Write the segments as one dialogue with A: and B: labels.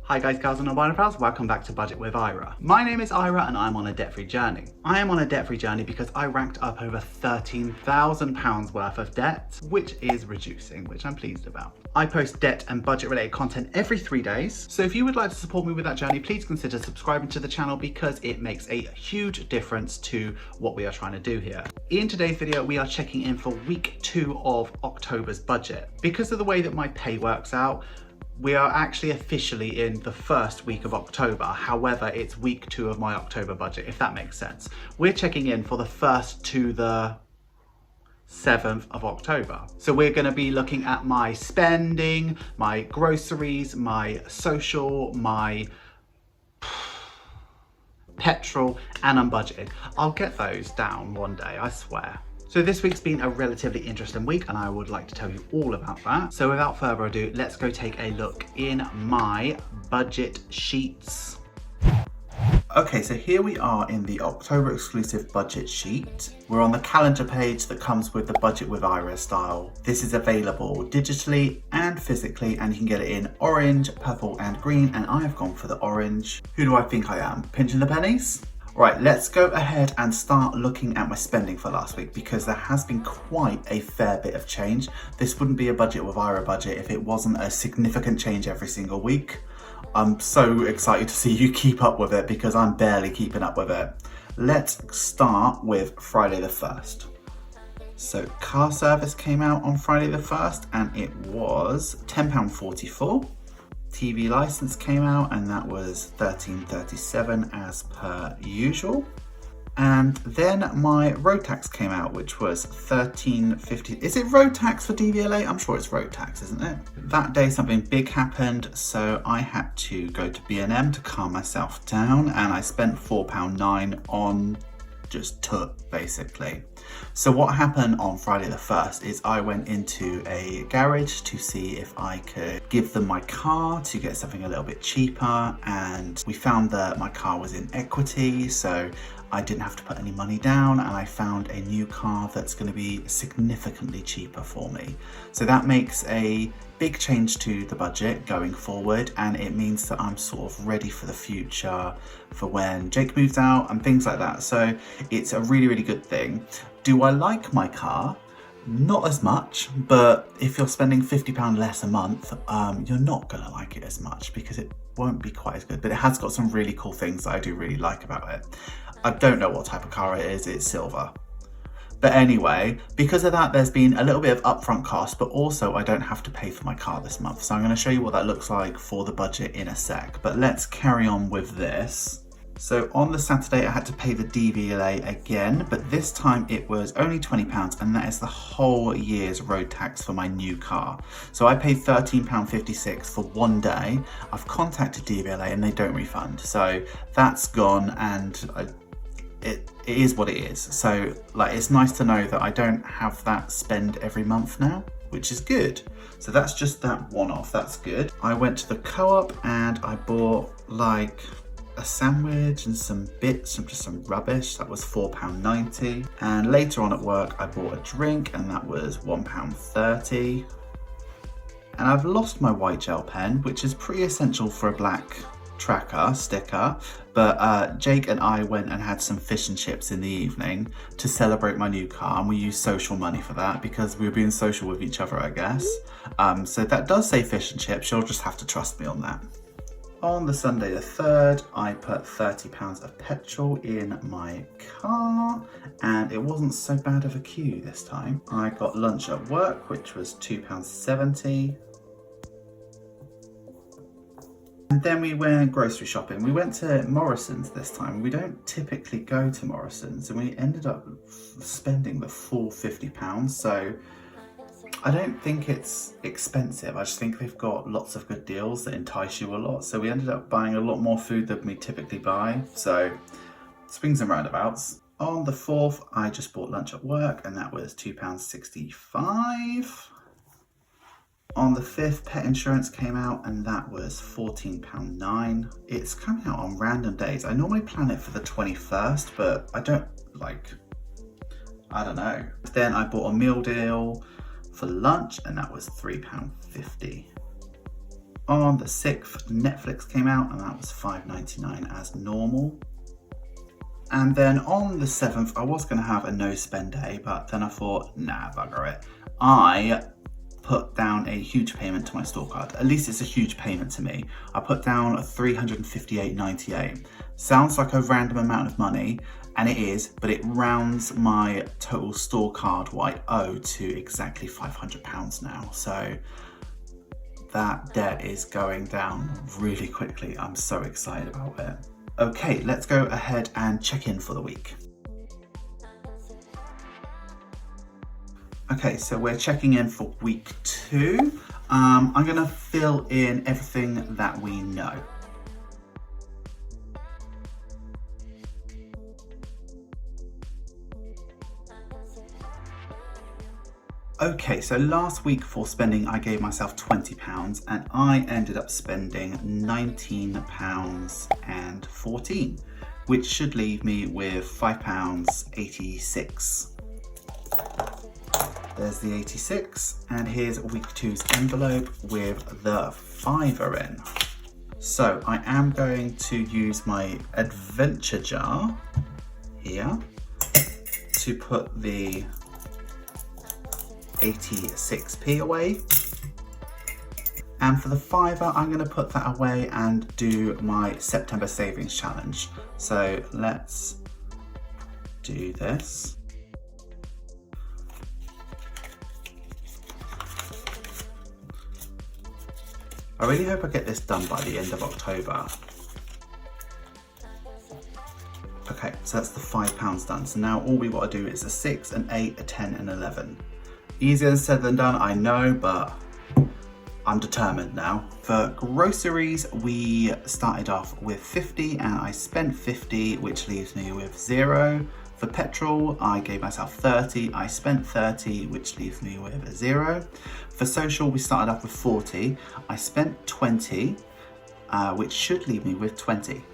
A: Hi guys, gals and non-binary pals, welcome back to Budget with Ira. My name is Ira and I'm on a debt-free journey. I am on a debt-free journey because I racked up over £13,000 worth of debt, which is reducing, which I'm pleased about. I post debt and budget related content every 3 days, so if you would like to support me with that journey, please consider subscribing to the channel because it makes a huge difference to what we are trying to do here. In today's video, we are checking in for week 2 of October's budget. Because of the way that my pay works out, we are actually officially in the first week of October. However, it's week 2 of my October budget, if that makes sense. We're checking in for the 1st to the 7th of October. So we're going to be looking at my spending, my groceries, my social, my petrol, and unbudgeted. I'll get those down one day, I swear. So this week's been a relatively interesting week and I would like to tell you all about that. So without further ado, let's go take a look in my budget sheets. Okay, so here we are in the October exclusive budget sheet. We're on the calendar page that comes with the Budget with Ira style. This is available digitally and physically, and you can get it in orange, purple and green, and I have gone for the orange. Who do I think I am? Pinching the pennies? Right, let's go ahead and start looking at my spending for last week because there has been quite a fair bit of change. This wouldn't be a Budget with Ira budget if it wasn't a significant change every single week. I'm so excited to see you keep up with it because I'm barely keeping up with it. Let's start with Friday the 1st. So car service came out on Friday the 1st and it was £10.44. TV license came out and that was £13.37 as per usual. And then my road tax came out, which was £13.50. Is it road tax for DVLA? I'm sure it's road tax, isn't it? That day something big happened, so I had to go to B&M to calm myself down, and I spent £4.09 on just took basically. So what happened on Friday the 1st is I went into a garage to see if I could give them my car to get something a little bit cheaper, and we found that my car was in equity, so I didn't have to put any money down, and I found a new car that's going to be significantly cheaper for me. So that makes a big change to the budget going forward, and it means that I'm sort of ready for the future for when Jake moves out and things like that. So it's a really, really good thing. Do I like my car? Not as much, but if you're spending £50 less a month, you're not gonna like it as much because it won't be quite as good, but it has got some really cool things that I do really like about it. I don't know what type of car it is, it's silver. But anyway, because of that, there's been a little bit of upfront cost, but also I don't have to pay for my car this month. So I'm gonna show you what that looks like for the budget in a sec, but let's carry on with this. So on the Saturday, I had to pay the DVLA again, but this time it was only £20, and that is the whole year's road tax for my new car. So I paid £13.56 for one day. I've contacted DVLA and they don't refund. So that's gone, and it is what it is. So like, it's nice to know that I don't have that spend every month now, which is good. So that's just that one-off, that's good. I went to the Co-op and I bought like a sandwich and some bits and just some rubbish. That was £4.90. And later on at work, I bought a drink and that was £1.30. And I've lost my white gel pen, which is pretty essential for a black tracker sticker, but Jake and I went and had some fish and chips in the evening to celebrate my new car, and we used social money for that because we were being social with each other, I guess. So that does say fish and chips, you'll just have to trust me on that. On the Sunday the 3rd, I put £30 of petrol in my car, and it wasn't so bad of a queue this time. I got lunch at work, which was £2.70. And then we went grocery shopping. We went to Morrison's this time. We don't typically go to Morrison's, and we ended up spending the full £50. So I don't think it's expensive. I just think they've got lots of good deals that entice you a lot. So we ended up buying a lot more food than we typically buy. So swings and roundabouts. On the 4th, I just bought lunch at work, and that was £2.65. On the 5th, pet insurance came out and that was £14.09. It's coming out on random days. I normally plan it for the 21st, but I don't know. Then I bought a meal deal for lunch and that was £3.50. On the 6th, Netflix came out and that was $5.99 as normal. And then on the 7th, I was going to have a no spend day, but then I thought, nah, bugger it. I put down a huge payment to my store card. At least it's a huge payment to me. I put down $358.98. Sounds like a random amount of money, and it is, but it rounds my total store card what I owe to exactly £500 now. So that debt is going down really quickly. I'm so excited about it. Okay, let's go ahead and check in for the week. Okay, so we're checking in for week 2. I'm gonna fill in everything that we know. Okay, so last week for spending, I gave myself £20 and I ended up spending £19.14, which should leave me with £5.86. There's the 86, and here's week 2's envelope with the fiver in. So I am going to use my adventure jar here to put the 86p away, and for the fiver I'm going to put that away and do my September savings challenge. So let's do this. I really hope I get this done by the end of October. Okay, so that's the £5 done. So now all we got to do is a 6, an 8, a 10 and 11. Easier said than done, I know, but I'm determined now. For groceries, we started off with 50 and I spent 50, which leaves me with 0. For petrol, I gave myself 30, I spent 30, which leaves me with 0. For social, we started off with 40, I spent 20, which should leave me with 20.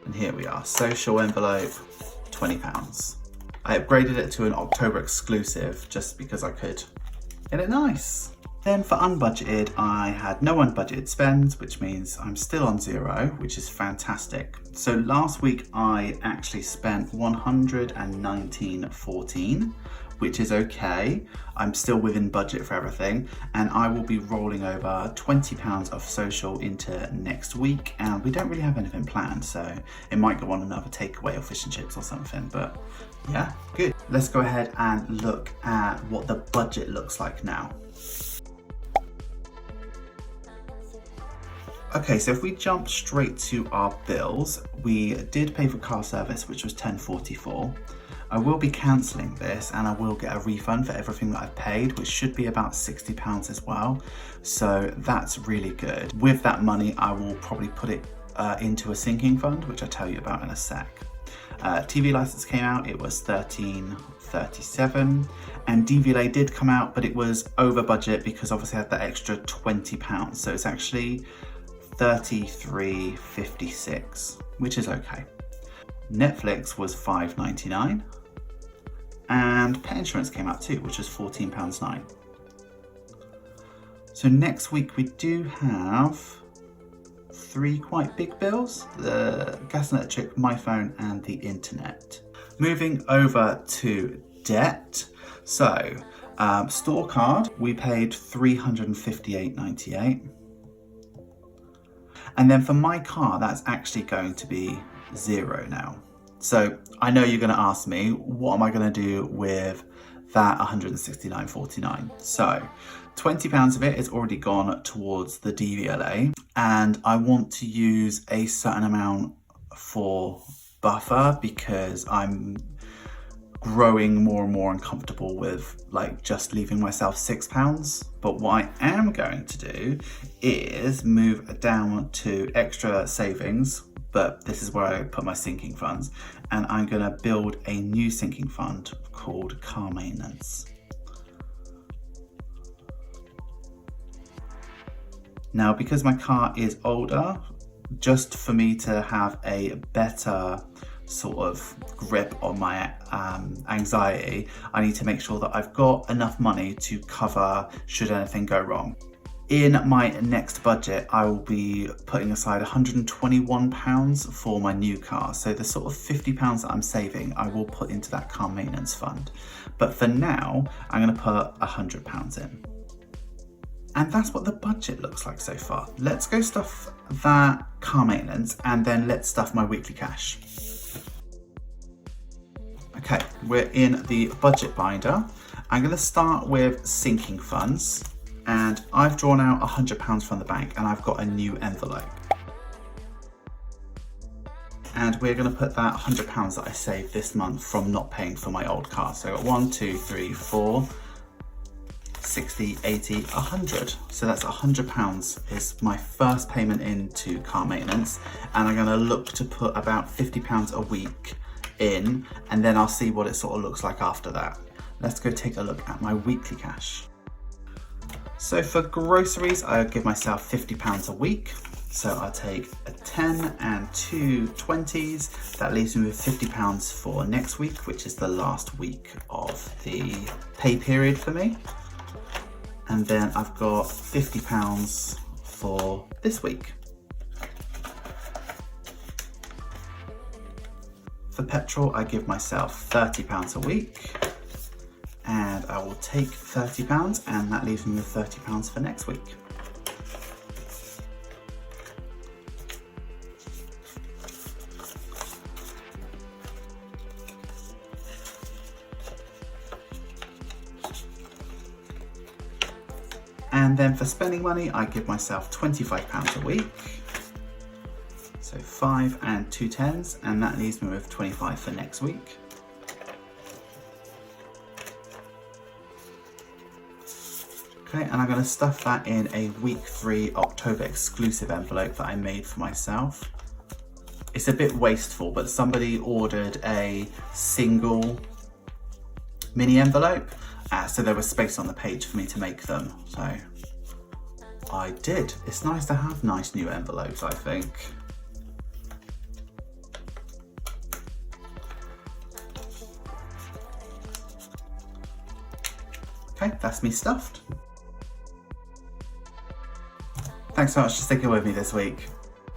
A: And here we are, social envelope, £20. I upgraded it to an October exclusive just because I could. Isn't it nice? Then for unbudgeted, I had no unbudgeted spends, which means I'm still on 0, which is fantastic. So last week I actually spent $119.14, which is okay. I'm still within budget for everything, and I will be rolling over £20 of social into next week, and we don't really have anything planned, so it might go on another takeaway or fish and chips or something, but yeah, good. Let's go ahead and look at what the budget looks like now. Okay, so if we jump straight to our bills, we did pay for car service, which was $10.44. I will be cancelling this and I will get a refund for everything that I've paid, which should be about £60 as well. So that's really good. With that money, I will probably put it into a sinking fund, which I'll tell you about in a sec. TV license came out, it was $13.37, and DVLA did come out, but it was over budget because obviously I had that extra £20. So it's actually $33.56, which is okay. Netflix was $5.99, and pet insurance came out too, which was £14.09. So next week we do have 3 quite big bills: the gas and electric, my phone and the internet. Moving over to debt. So store card, we paid $358.98. And then for my car, that's actually going to be 0 now. So I know you're going to ask me, what am I going to do with that $169.49? So £20 of it is already gone towards the DVLA, and I want to use a certain amount for buffer because I'm growing more and more uncomfortable with like just leaving myself £6. But what I am going to do is move down to extra savings, but this is where I put my sinking funds, and I'm going to build a new sinking fund called car maintenance. Now, because my car is older, just for me to have a better sort of grip on my anxiety, I need to make sure that I've got enough money to cover should anything go wrong. In my next budget, I will be putting aside £121 for my new car. So the sort of £50 that I'm saving, I will put into that car maintenance fund. But for now, I'm going to put £100 in. And that's what the budget looks like so far. Let's go stuff that car maintenance and then let's stuff my weekly cash. Okay, we're in the budget binder. I'm going to start with sinking funds. And I've drawn out £100 from the bank and I've got a new envelope. And we're going to put that £100 that I saved this month from not paying for my old car. So I've got 1, 2, 3, 4, 60, 80, 100. So that's £100 is my first payment into car maintenance. And I'm going to look to put about £50 a week in, and then I'll see what it sort of looks like after that. Let's go take a look at my weekly cash. So for groceries, I'll give myself £50 a week. So I'll take a 10 and 2 20s. That leaves me with £50 for next week, which is the last week of the pay period for me. And then I've got £50 for this week. For petrol, I give myself £30 a week. And I will take £30 and that leaves me with £30 for next week. And then for spending money, I give myself £25 a week. So 5 and 2 10s, and that leaves me with 25 for next week. Okay, and I'm going to stuff that in a week 3 October exclusive envelope that I made for myself. It's a bit wasteful, but somebody ordered a single mini envelope, so there was space on the page for me to make them. So I did. It's nice to have nice new envelopes, I think. Okay, that's me stuffed. Thanks so much for sticking with me this week.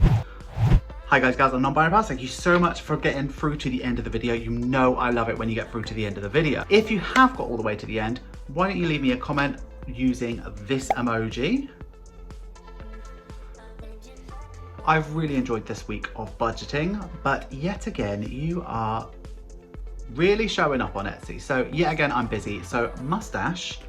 A: Hi guys, I'm non-binary pals. Thank you so much for getting through to the end of the video. You know I love it when you get through to the end of the video. If you have got all the way to the end, why don't you leave me a comment using this emoji? I've really enjoyed this week of budgeting, but yet again, you are really showing up on Etsy. So yet again, I'm busy. So mustache,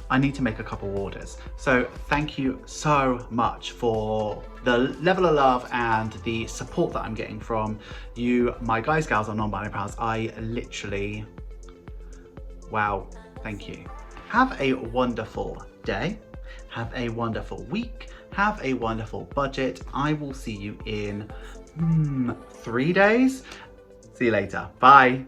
A: I need to make a couple orders. So thank you so much for the level of love and the support that I'm getting from you, my guys, gals, and non-binary pals. I literally, wow, thank you. Have a wonderful day. Have a wonderful week. Have a wonderful budget. I will see you in 3 days. See you later. Bye.